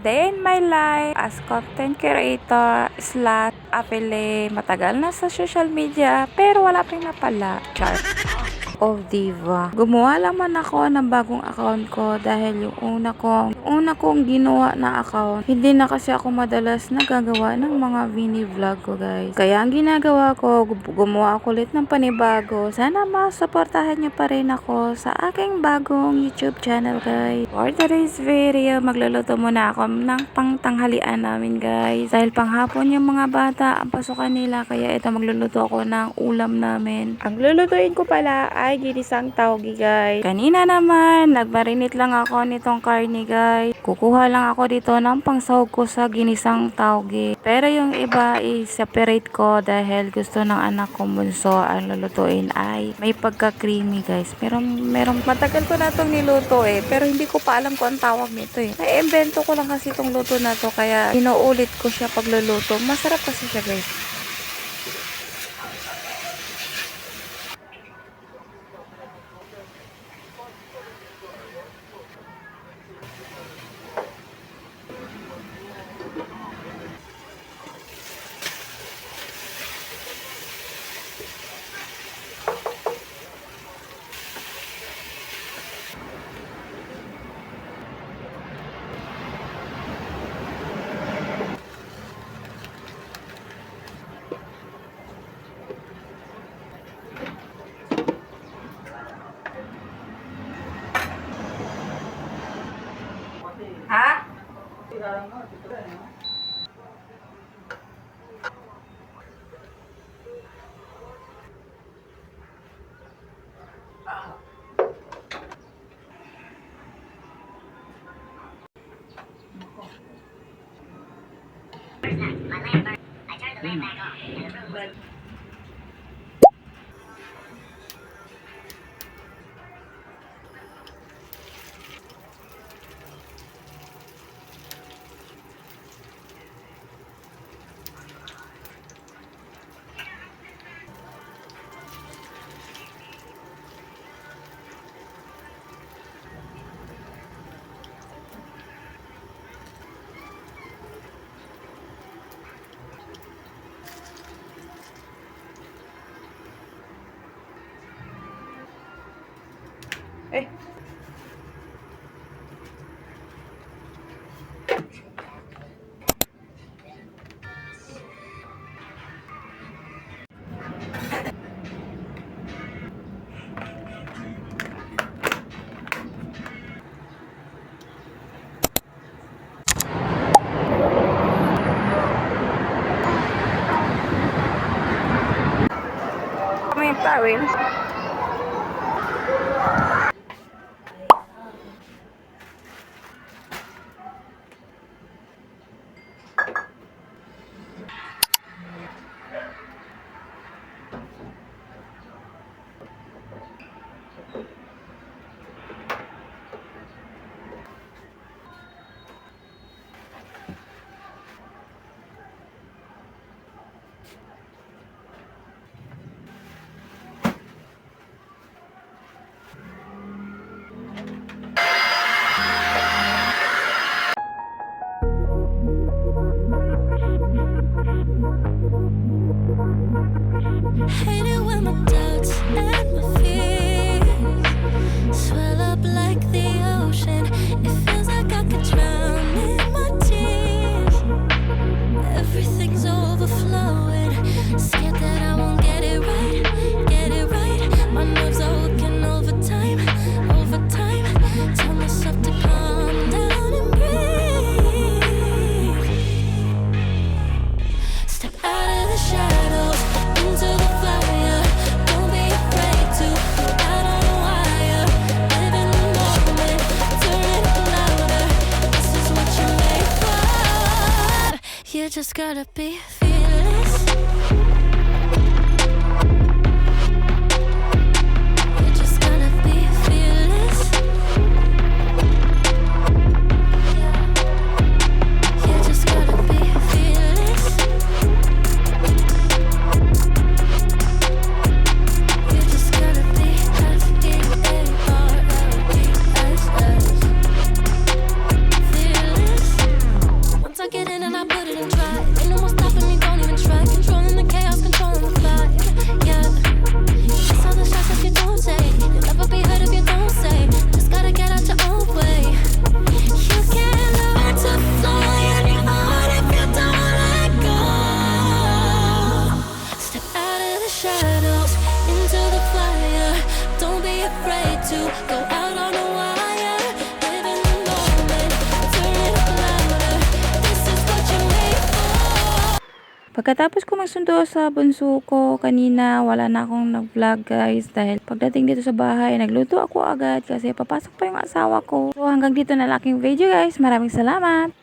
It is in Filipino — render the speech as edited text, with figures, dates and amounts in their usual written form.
day in my life as content creator slash affiliate. Matagal na sa social media pero wala pang napala. Char. Of Diva. Gumawa naman ako ng bagong account ko dahil yung una kong ginawa na account, hindi na kasi ako madalas nagagawa ng mga mini vlog ko, guys. Kaya ang ginagawa ko, gumawa ako ulit ng panibago. Sana masuportahan nyo pa rin ako sa aking bagong YouTube channel, guys. For today's video, magluluto muna ako ng pangtanghalian namin, guys. Dahil panghapon yung mga bata, ang pasukan nila, kaya ito magluluto ako ng ulam namin. Ang lulutuin ko pala ay ginisang tauge, guys. Kanina naman, nagmarinate lang ako nitong karne, guys. Kukuha lang ako dito ng pangsahog ko sa ginisang tauge. Pero yung iba i-separate ko dahil gusto ng anak ko bunso ang lulutuin ay may pagka-creamy, guys. Merong matagal ko na itong niluto pero hindi ko pa alam kung ang tawag nito Naiimbento ko lang kasi itong luto na to kaya inuulit ko siya pagluluto. Masarap kasi siya, guys. Ha? May tawil. Hate it when my doubts and my fears swell up like the ocean. It feels like I could drown in my tears. Everything's overflowing. Scared that I won't get it right, get it right. My nerves are working overtime, overtime. Tell myself to calm down and breathe. Step out of the shadows into the fire. Don't be afraid to go out on a wire. Live in the moment, turn it louder. This is what you're made for. You just gotta be fearless. You just gotta be fearless. You just gotta be fearless. You just gotta be fearless. to go out on a wire. Live in the moment, turn it up louder. This is what you're made for. Pagkatapos ko magsundo sa bunso ko kanina, wala na akong nag-vlog guys dahil pagdating dito sa bahay, nagluto ako agad kasi papasok pa yung asawa ko. So hanggang dito na lang aking video guys. Maraming salamat!